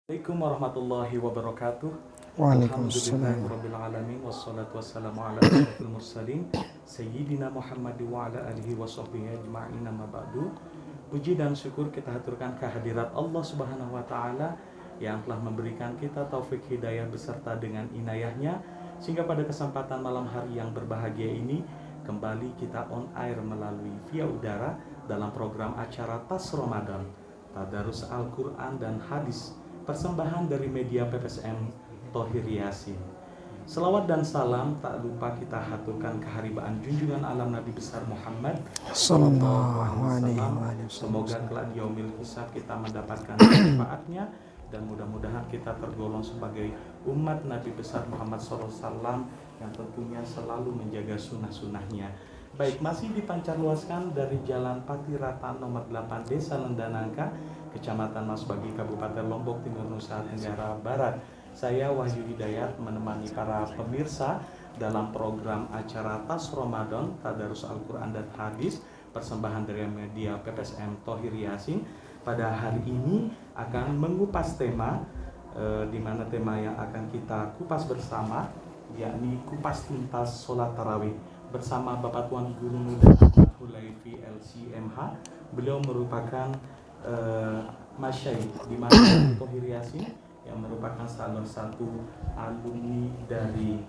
Assalamualaikum warahmatullahi wabarakatuh. Waalaikumsalam. Alhamdulillahirrabbilalamin. Wassalatu wassalamu ala asyrafil mursalin Sayyidina Muhammad wa ala alihi wa sahbihi ajma'in, amma ba'du. Puji dan syukur kita haturkan kehadirat Allah subhanahu wa ta'ala yang telah memberikan kita taufik hidayah beserta dengan inayahnya, sehingga pada kesempatan malam hari yang berbahagia ini kembali kita on air melalui via udara dalam program acara Tas Ramadan, Tadarus Al-Quran dan Hadis, persembahan dari media PPSM Thohir Yasin. Selawat dan salam tak lupa kita haturkan keharibaan junjungan alam Nabi besar Muhammad Sallallahu alaihi wasallam. wasallam. Semoga kelak di yaumil hisab kita mendapatkan manfaatnya, dan mudah-mudahan kita tergolong sebagai umat Nabi besar Muhammad SAW yang tentunya selalu menjaga sunnah-sunnahnya. Baik, masih dipancarluaskan dari Jalan Patiratan nomor 8 Desa Lendanangka, Kecamatan Masbagi, Kabupaten Lombok Timur, Nusa Tenggara Barat. Saya Wahyu Hidayat menemani para pemirsa dalam program acara Tas Ramadan, Tadarus Al-Quran dan Hadis, persembahan dari media PPSM Thohir Yasin. Pada hari ini akan mengupas tema, di mana tema yang akan kita kupas bersama yakni kupas tuntas sholat tarawih bersama Bapak Tuan Guru Muda Ahmad Hulaifi LCMH. Beliau merupakan masyayikh di Masjid Thohir Yasin yang merupakan salah satu alumni dari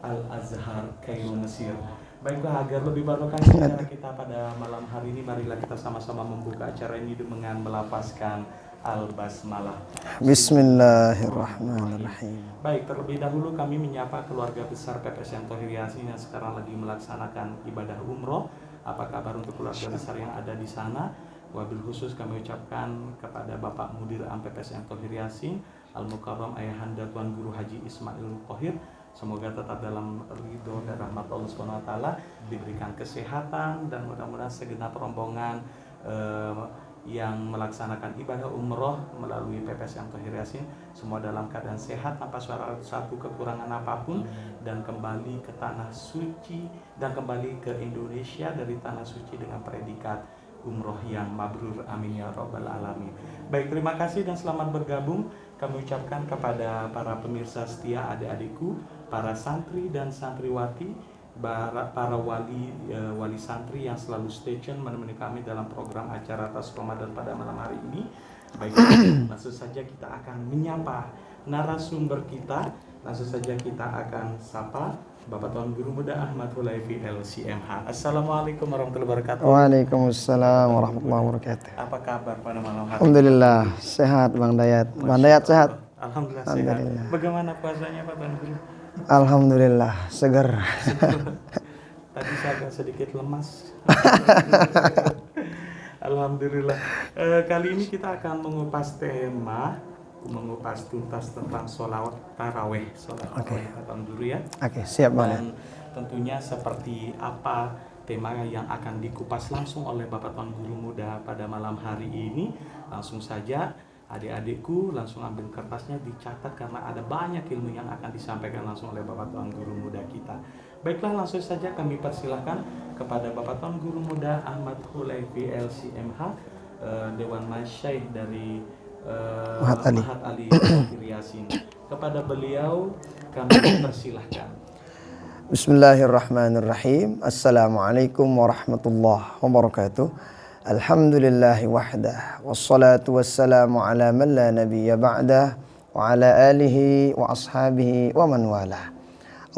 Al-Azhar Kairo Mesir. Baiklah, agar lebih barokah acara kita pada malam hari ini, marilah kita sama-sama membuka acara ini dengan melafazkan Al-Basmalah. Bismillahirrahmanirrahim. Baik, terlebih dahulu kami menyapa keluarga besar PPSM Thohir Yasin yang sekarang lagi melaksanakan ibadah umroh. Apa kabar untuk keluarga besar yang ada di sana? Wabil khusus kami ucapkan kepada Bapak Mudir Am PPSM Thohir Yasin Al-Mukarram Ayahanda Tuan Guru Haji Ismail Thohir, semoga tetap dalam ridho dan rahmat Allah Subhanahu wa taala, diberikan kesehatan, dan mudah-mudahan segenap rombongan yang melaksanakan ibadah umroh melalui PPSM Thohir Yasin semua dalam keadaan sehat tanpa suatu kekurangan apapun, dan kembali ke tanah suci dan kembali ke Indonesia dari tanah suci dengan predikat umroh yang mabrur, amin ya rabbal alamin. Baik, terima kasih dan selamat bergabung kami ucapkan kepada para pemirsa setia, adik-adikku, para santri dan santriwati, para wali santri yang selalu stay tune menemani kami dalam program acara Tas Ramadan pada malam hari ini. Baik, langsung saja kita akan menyapa narasumber kita. Langsung saja kita akan sapa Bapak Tuan Guru Muda Ahmad Hulaifi LCMH. Assalamualaikum warahmatullahi wabarakatuh. Waalaikumsalam warahmatullahi wabarakatuh. Apa kabar pada malam hari? Alhamdulillah sehat Bang Dayat. Bang Dayat sehat? Alhamdulillah sehat. Bagaimana puasanya Pak Tuan Guru? Alhamdulillah seger. Tadi saya agak sedikit lemas. Alhamdulillah. Kali ini kita akan mengupas tuntas tentang sholawat taraweh, Pak Tuan Guru ya. Oke, siap Bang. Dan tentunya seperti apa tema yang akan dikupas langsung oleh Bapak Tuan Guru Muda pada malam hari ini, langsung saja adik-adikku langsung ambil kertasnya, dicatat karena ada banyak ilmu yang akan disampaikan langsung oleh Bapak Tuan Guru Muda kita. Baiklah, langsung saja kami persilahkan kepada Bapak Tuan Guru Muda Ahmad Hulaifi LCMH, Dewan Masyaikh dari Mahat Ali Thohir Yasin. Kepada beliau kami persilahkan. Bismillahirrahmanirrahim. Assalamualaikum warahmatullahi wabarakatuh. Alhamdulillahi wahdah, wassalatu wassalamu ala man la nabiyya ba'dah, wa ala alihi wa ashabihi wa man walah.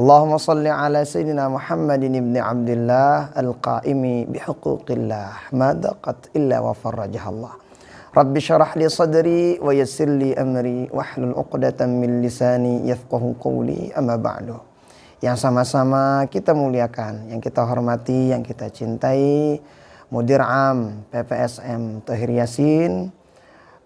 Allahumma salli ala Sayyidina Muhammadin ibni Abdillah al-qaimi bihuquqillah ma daqat illa wa farrajahallah. Rabbi syarah li sadri wa yassir li amri wahlul uqdatan min lisani yafqahu qawli, amma ba'du. Yang sama-sama kita muliakan, yang kita hormati, yang kita cintai, Mudir Am PPSM Thohir Yasin,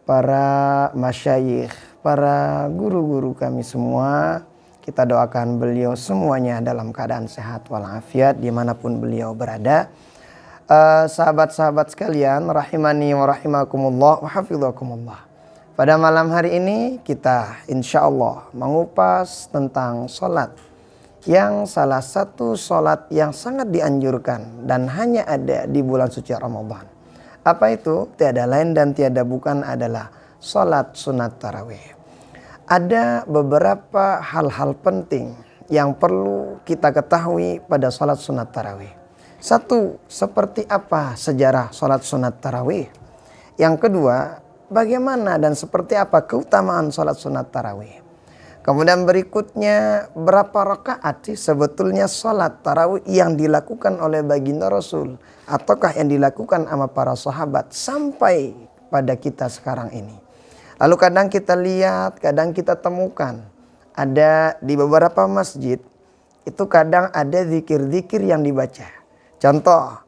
para masyayikh, para guru-guru kami semua, kita doakan beliau semuanya dalam keadaan sehat walafiat dimanapun beliau berada. Sahabat-sahabat sekalian, rahimani wa rahimakumullah wa hafidhakumullah. Pada malam hari ini kita insya Allah mengupas tentang sholat, yang salah satu sholat yang sangat dianjurkan dan hanya ada di bulan suci Ramadan. Apa itu? Tiada lain dan tiada bukan adalah salat sunat tarawih. Ada beberapa hal-hal penting yang perlu kita ketahui pada salat sunat tarawih. Satu, seperti apa sejarah salat sunat tarawih? Yang kedua, bagaimana dan seperti apa keutamaan salat sunat tarawih? Kemudian berikutnya, berapa rakaat sih sebetulnya salat tarawih yang dilakukan oleh baginda Rasul, ataukah yang dilakukan sama para sahabat sampai pada kita sekarang ini. Lalu kadang kita lihat, kadang kita temukan ada di beberapa masjid itu kadang ada zikir-zikir yang dibaca. Contoh,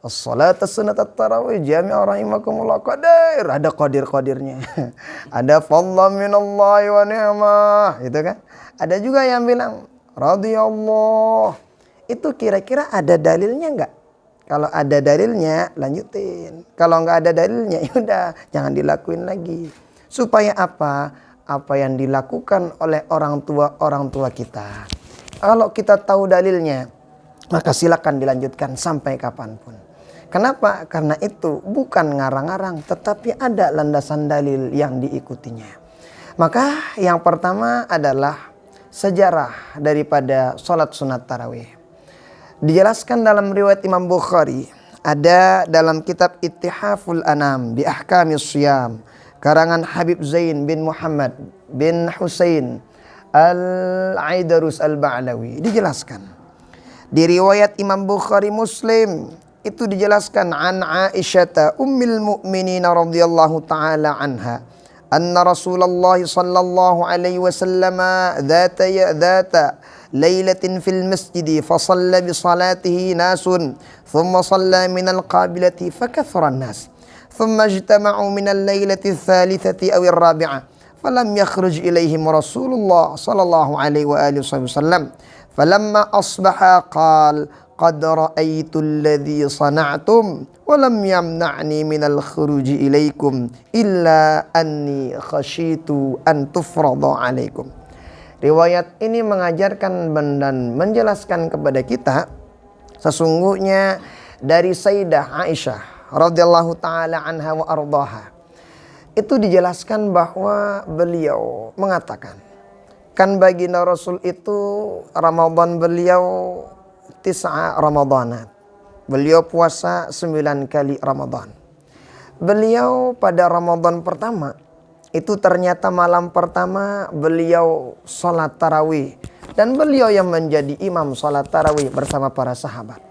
as-salatu sunat tarawih jami'a rahimakumullah qadir, ada qadir-qadirnya. Ada fadlan minallahi wa ni'mah, gitu kan. Ada juga yang bilang radhiyallahu. Itu kira-kira ada dalilnya enggak? Kalau ada dalilnya lanjutin. Kalau enggak ada dalilnya yaudah jangan dilakuin lagi. Supaya apa? Apa yang dilakukan oleh orang tua kita. Kalau kita tahu dalilnya, maka silakan dilanjutkan sampai kapanpun. Kenapa? Karena itu bukan ngarang-ngarang, tetapi ada landasan dalil yang diikutinya. Maka yang pertama adalah sejarah daripada sholat sunat tarawih. Dijelaskan dalam riwayat Imam Bukhari, ada dalam kitab Ittihaful Anam bi Ahkamis Shiyam, karangan Habib Zain bin Muhammad bin Husain Al-Aidarus Al-Ba'lawi, dijelaskan. Di riwayat Imam Bukhari Muslim itu dijelaskan an Aisyah ummil mu'minin radhiyallahu taala anha anna Rasulullah sallallahu alaihi wasallam dhata lailatin fil masjid fa shalla bi salatihi nasun thumma shalla min al-qabilati fa kathara an-nas thumma ijtama'u min al-lailati ats-thalithati aw ar-rabi'ah falam yakhruj ilaihim Rasulullah sallallahu alaihi wa alihi wasallam falamma asbaha qala qad ra'aytu alladhi sana'tum wa lam yamna'ni minal khuruji ilaikum illa anni khasyitu an tufrada alaikum. Riwayat ini mengajarkan dan menjelaskan kepada kita sesungguhnya dari Sayyidah Aisyah radhiyallahu taala anha wa ardhaha. Itu dijelaskan bahwa beliau mengatakan, kan baginda Rasul itu Ramadan beliau 9 Ramadanat. Beliau puasa 9 kali Ramadan. Beliau pada Ramadan pertama itu ternyata malam pertama beliau sholat tarawih. Dan beliau yang menjadi imam sholat tarawih bersama para sahabat.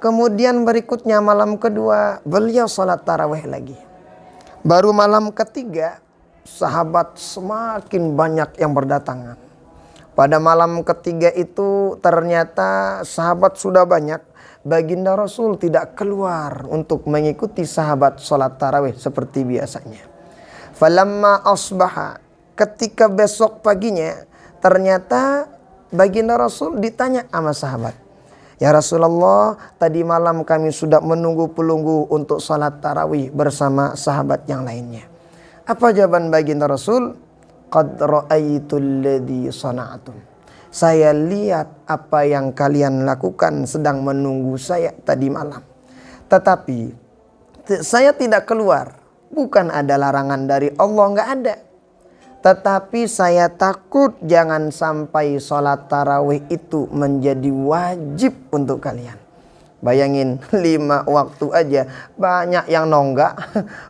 Kemudian berikutnya malam kedua beliau sholat tarawih lagi. Baru malam ketiga sahabat semakin banyak yang berdatangan. Pada malam ketiga itu ternyata sahabat sudah banyak. Baginda Rasul tidak keluar untuk mengikuti sahabat sholat tarawih seperti biasanya. Falamma asbaha, ketika besok paginya ternyata baginda Rasul ditanya sama sahabat. Ya Rasulullah, tadi malam kami sudah menunggu pelunggu untuk sholat tarawih bersama sahabat yang lainnya. Apa jawaban baginda Rasul? Qad ra'aitul ladzi sana'tum. Saya lihat apa yang kalian lakukan sedang menunggu saya tadi malam. Tetapi saya tidak keluar. Bukan ada larangan dari Allah, enggak ada. Tetapi saya takut jangan sampai sholat tarawih itu menjadi wajib untuk kalian. Bayangin 5 waktu aja banyak yang nonggak.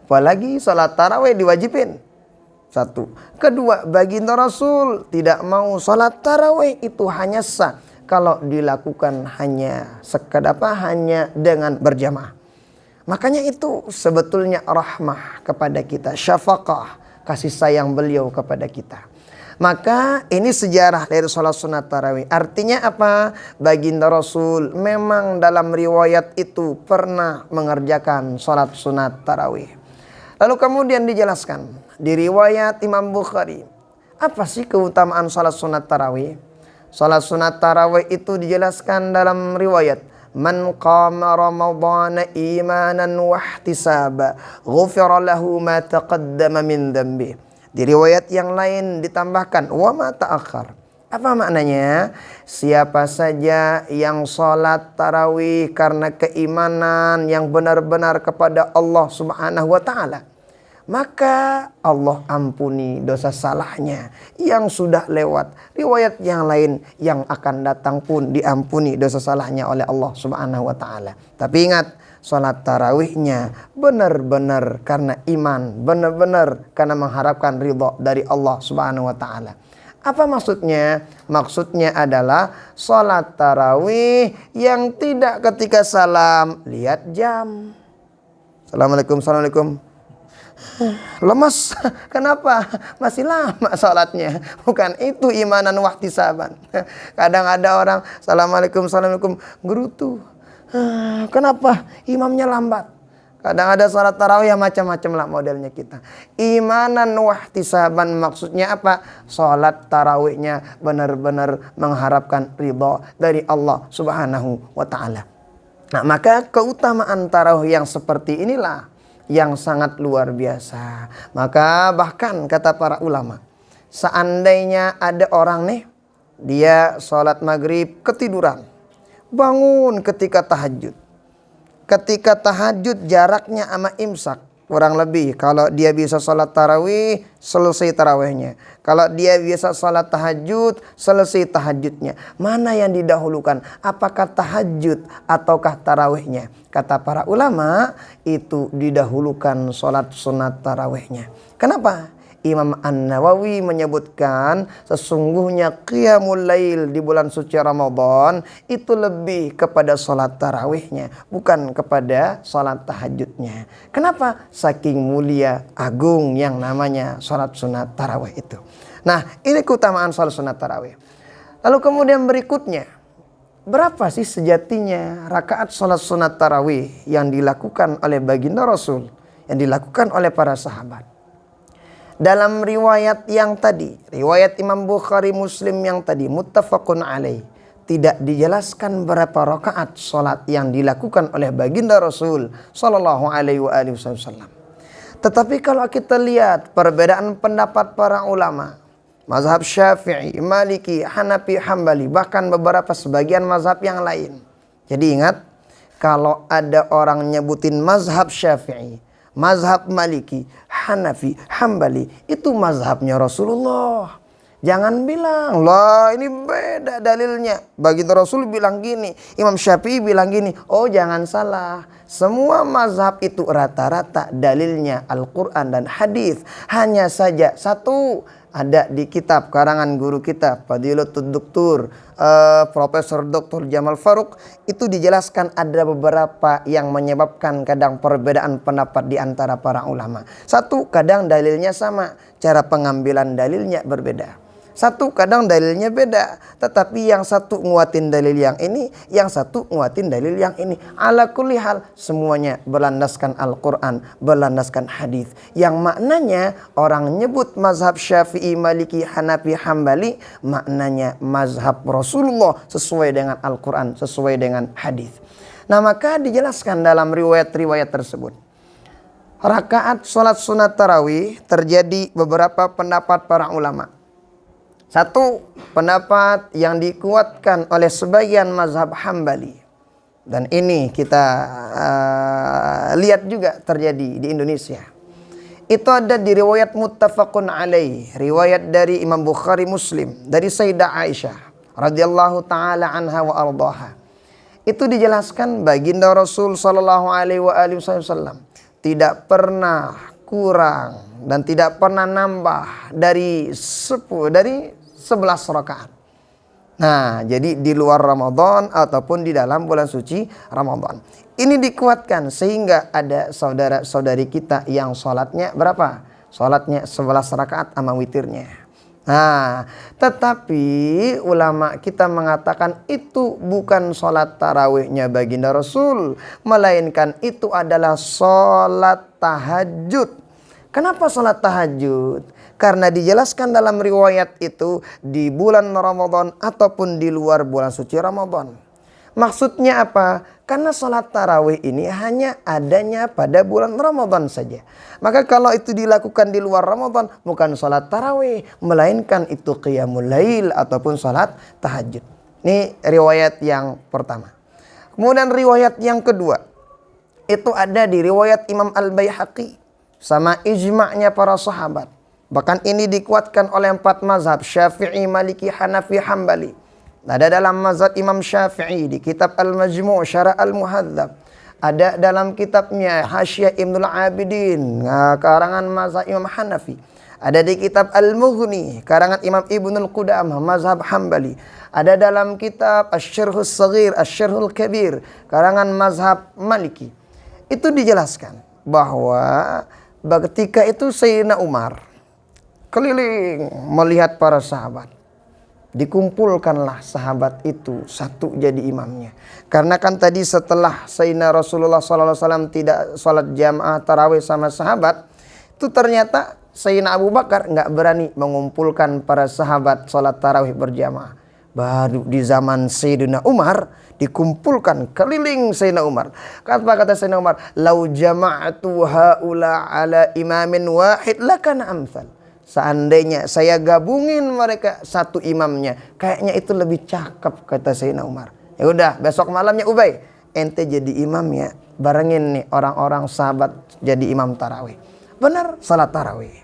Apalagi sholat tarawih diwajibin. Satu. Kedua, baginda Rasul tidak mau sholat tarawih itu hanya sah kalau dilakukan hanya hanya dengan berjamaah. Makanya itu sebetulnya rahmah kepada kita, syafaqah, kasih sayang beliau kepada kita. Maka ini sejarah dari sholat sunat tarawih. Artinya apa? Baginda Rasul memang dalam riwayat itu pernah mengerjakan sholat sunat tarawih. Lalu kemudian dijelaskan di riwayat Imam Bukhari, apa sih keutamaan sholat sunat tarawih? Sholat sunat tarawih itu dijelaskan dalam riwayat, man qama ramadhana imanan wa ihtisaba ghufira lahu ma taqaddama min dhanbi. Di riwayat yang lain ditambahkan wa ma ta'akhkhar. Apa maknanya? Siapa saja yang sholat tarawih karena keimanan yang benar-benar kepada Allah Subhanahu wa ta'ala, maka Allah ampuni dosa salahnya yang sudah lewat. Riwayat yang lain yang akan datang pun diampuni dosa salahnya oleh Allah Subhanahu wa taala. Tapi ingat, salat tarawihnya benar-benar karena iman, benar-benar karena mengharapkan ridha dari Allah Subhanahu wa taala. Apa maksudnya? Maksudnya adalah salat tarawih yang tidak ketika salam lihat jam. Assalamualaikum, assalamualaikum. Lemas. Kenapa? Masih lama sholatnya. Bukan itu imanan wahtisaban. Kadang ada orang assalamualaikum, assalamualaikum, gerutu. Kenapa? Imamnya lambat. Kadang ada salat tarawih yang macam-macam lah modelnya kita. Imanan wahtisaban maksudnya apa? Salat tarawihnya benar-benar mengharapkan ridha dari Allah Subhanahu wa taala. Nah, maka keutamaan tarawih yang seperti inilah yang sangat luar biasa. Maka bahkan kata para ulama, seandainya ada orang nih, dia sholat maghrib ketiduran, bangun ketika tahajud. Ketika tahajud jaraknya sama imsak kurang lebih, kalau dia bisa sholat tarawih selesai tarawihnya, kalau dia bisa sholat tahajud selesai tahajudnya. Mana yang didahulukan? Apakah tahajud ataukah tarawihnya? Kata para ulama, itu didahulukan sholat sunat tarawihnya. Kenapa? Imam An-Nawawi menyebutkan sesungguhnya qiyamul lail di bulan suci Ramadan itu lebih kepada sholat tarawihnya, bukan kepada sholat tahajudnya. Kenapa? Saking mulia agung yang namanya sholat sunat tarawih itu. Nah, ini keutamaan sholat sunat tarawih. Lalu kemudian berikutnya, berapa sih sejatinya rakaat sholat sunat tarawih yang dilakukan oleh baginda Rasul, yang dilakukan oleh para sahabat? Dalam riwayat yang tadi, riwayat Imam Bukhari Muslim yang tadi, muttafaqun alaih, tidak dijelaskan berapa rakaat salat yang dilakukan oleh baginda Rasul sallallahu alaihi wasallam. Tetapi kalau kita lihat perbedaan pendapat para ulama, mazhab Syafi'i, Maliki, Hanafi, Hambali, bahkan beberapa sebagian mazhab yang lain. Jadi ingat, kalau ada orang nyebutin mazhab Syafi'i, mazhab Maliki, Hanafi, Hambali, itu mazhabnya Rasulullah. Jangan bilang, lah ini beda dalilnya. Baginda Rasul bilang gini, Imam Syafi'i bilang gini. Oh, jangan salah. Semua mazhab itu rata-rata dalilnya Al-Quran dan hadis. Hanya saja satu ada di kitab karangan guru kita Fadilatul Doktor Profesor Dr. Jamal Faruq, itu dijelaskan ada beberapa yang menyebabkan kadang perbedaan pendapat di antara para ulama. Satu, kadang dalilnya sama, cara pengambilan dalilnya berbeda. Satu, kadang dalilnya beda, tetapi yang satu nguatin dalil yang ini, yang satu nguatin dalil yang ini. Ala kulli hal, semuanya berlandaskan Al-Quran, berlandaskan hadis. Yang maknanya orang nyebut mazhab Syafi'i, Maliki, Hanafi, Hambali, maknanya mazhab Rasulullah sesuai dengan Al-Quran, sesuai dengan hadis. Nah, maka dijelaskan dalam riwayat-riwayat tersebut, rakaat sholat sunat tarawih terjadi beberapa pendapat para ulama. Satu, pendapat yang dikuatkan oleh sebagian mazhab Hambali. Dan ini kita lihat juga terjadi di Indonesia. Itu ada di riwayat muttafaqun alaih, riwayat dari Imam Bukhari Muslim, dari Sayyidah Aisyah radhiyallahu taala anha wa ardhaha. Itu dijelaskan baginda Rasul sallallahu alaihi wasallam tidak pernah kurang dan tidak pernah nambah dari 11 rakaat. Nah, jadi di luar Ramadan ataupun di dalam bulan suci Ramadan. Ini dikuatkan sehingga ada saudara-saudari kita yang sholatnya berapa? Sholatnya 11 rakaat sama witirnya. Nah, tetapi ulama kita mengatakan itu bukan sholat tarawihnya baginda Rasul, melainkan itu adalah sholat tahajud. Kenapa sholat tahajud? Karena dijelaskan dalam riwayat itu di bulan Ramadan ataupun di luar bulan suci Ramadan. Maksudnya apa? Karena sholat tarawih ini hanya adanya pada bulan Ramadan saja. Maka kalau itu dilakukan di luar Ramadan, bukan sholat tarawih, melainkan itu qiyamul lail ataupun sholat tahajud. Ini riwayat yang pertama. Kemudian riwayat yang kedua, itu ada di riwayat Imam Al-Baihaqi sama ijma'nya para sahabat. Bahkan ini dikuatkan oleh 4 mazhab, Syafi'i, Maliki, Hanafi, Hambali. Ada dalam mazhab Imam Syafi'i di kitab Al-Majmu' Syarah Al-Muhadzab. Ada dalam kitabnya Hasyiah Ibnul Abidin, karangan mazhab Imam Hanafi. Ada di kitab Al-Mughni, karangan Imam Ibnul Qudamah, mazhab Hambali. Ada dalam kitab Asy-Syarhus Shaghir, Asy-Syarhul Kabir, karangan mazhab Maliki. Itu dijelaskan bahwa ketika itu Sayyidina Umar keliling melihat para sahabat. Dikumpulkanlah sahabat itu satu jadi imamnya. Karena kan tadi setelah Sayyidina Rasulullah SAW tidak sholat jamaah tarawih sama sahabat, itu ternyata Sayyidina Abu Bakar nggak berani mengumpulkan para sahabat sholat tarawih berjamaah. Baru di zaman Sayyidina Umar dikumpulkan keliling Sayyidina Umar. Kata Sayyidina Umar, "Lau jama'tu haula ala imamin wahid lakana amsal." Seandainya saya gabungin mereka satu imamnya, kayaknya itu lebih cakep, kata Sayyidina Umar. Ya udah, besok malamnya Ubay, ente jadi imamnya, barengin nih orang-orang sahabat jadi imam tarawih. Benar, salat tarawih.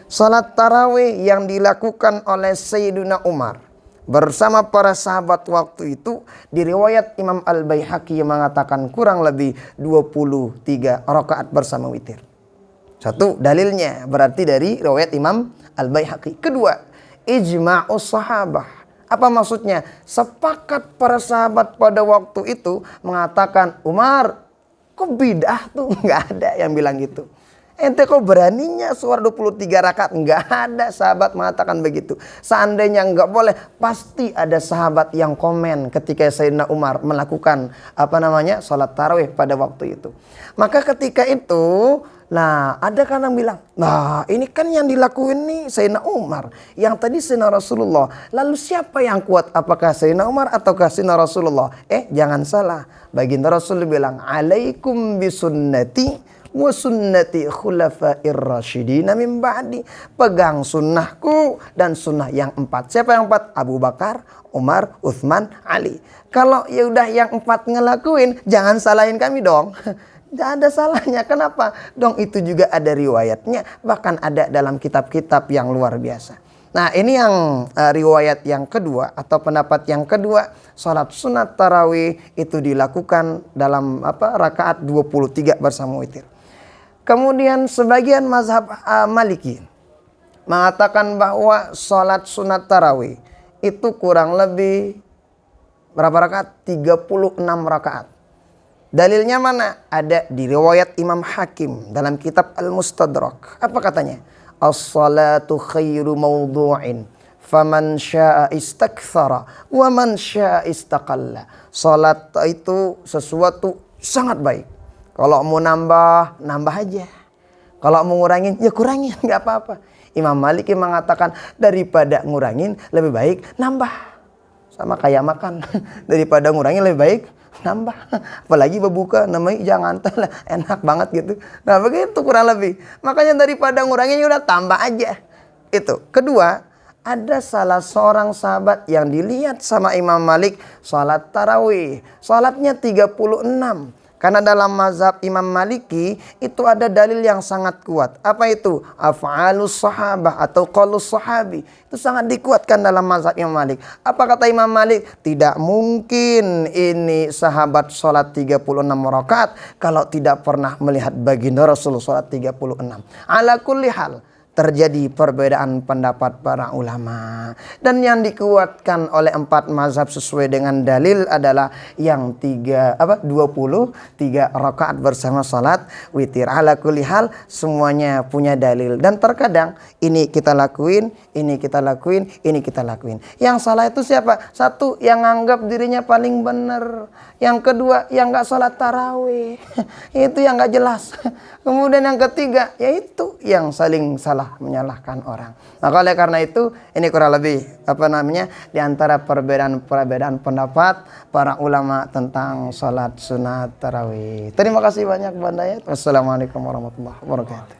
Salat tarawih yang dilakukan oleh Sayyidina Umar bersama para sahabat waktu itu, di riwayat Imam Al-Baihaqi yang mengatakan kurang lebih 23 rakaat bersama witir. Satu dalilnya berarti dari riwayat Imam Al-Baihaqi. Kedua, ijma'us sahabah. Apa maksudnya? Sepakat para sahabat pada waktu itu mengatakan, Umar, kok bid'ah tuh? Nggak ada yang bilang gitu. Ente kok beraninya suara 23 rakaat? Nggak ada sahabat mengatakan begitu. Seandainya nggak boleh, pasti ada sahabat yang komen ketika Sayyidina Umar melakukan sholat tarawih pada waktu itu. Maka ketika itu, nah ada kan yang bilang, nah ini kan yang dilakuin nih Sayyidina Umar, yang tadi Sayyidina Rasulullah. Lalu siapa yang kuat? Apakah Sayyidina Umar ataukah Sayyidina Rasulullah? Jangan salah, baginda Rasul bilang, alaikum bisunnati wa sunnati khulafair rasyidina min ba'di. Pegang sunnahku dan sunnah yang 4. Siapa yang 4? Abu Bakar, Umar, Utsman, Ali. Kalau ya udah yang 4 ngelakuin, jangan salahin kami dong. Tidak ada salahnya. Kenapa? Dong itu juga ada riwayatnya. Bahkan ada dalam kitab-kitab yang luar biasa. Nah ini yang riwayat yang kedua atau pendapat yang kedua. Salat sunat tarawih itu dilakukan dalam rakaat 23 bersama witir. Kemudian sebagian mazhab Maliki mengatakan bahwa salat sunat tarawih itu kurang lebih berapa rakaat? 36 rakaat. Dalilnya mana? Ada di riwayat Imam Hakim dalam kitab Al-Mustadrak. Apa katanya? As-salatu khairu mawdu'in, faman syaa istakthara wa man syaa istaqalla. Salat itu sesuatu sangat baik. Kalau mau nambah, nambah aja. Kalau mau ngurangin, ya kurangin, nggak apa-apa. Imam Malik mengatakan daripada ngurangin lebih baik nambah. Sama kayak makan, daripada ngurangin lebih baik nambah. Apalagi berbuka namanya jangan telah, enak banget gitu. Nah begitu kurang lebih. Makanya daripada ngurangin udah tambah aja. Itu. Kedua, ada salah seorang sahabat yang dilihat sama Imam Malik salat tarawih. Salatnya 36. Karena dalam mazhab Imam Maliki itu ada dalil yang sangat kuat. Apa itu? Af'alus sahabah atau qaulus sahabi. Itu sangat dikuatkan dalam mazhab Imam Malik. Apa kata Imam Malik? Tidak mungkin ini sahabat sholat 36 rakaat kalau tidak pernah melihat baginda Rasul sholat 36. Ala kulli hal, terjadi perbedaan pendapat para ulama. Dan yang dikuatkan oleh 4 mazhab sesuai dengan dalil adalah yang 23 rakaat bersama salat witir. Ala kulli hal, semuanya punya dalil. Dan terkadang ini kita lakuin, ini kita lakuin, ini kita lakuin. Yang salah itu siapa? Satu, yang anggap dirinya paling benar. Yang kedua, yang gak sholat tarawih. Itu yang gak jelas. Kemudian yang ketiga, yaitu yang saling salah menyalahkan orang. Maka oleh karena itu, ini kurang lebih di antara perbedaan pendapat para ulama tentang sholat sunat tarawih. Terima kasih banyak Banda ya. Wassalamualaikum warahmatullahi wabarakatuh.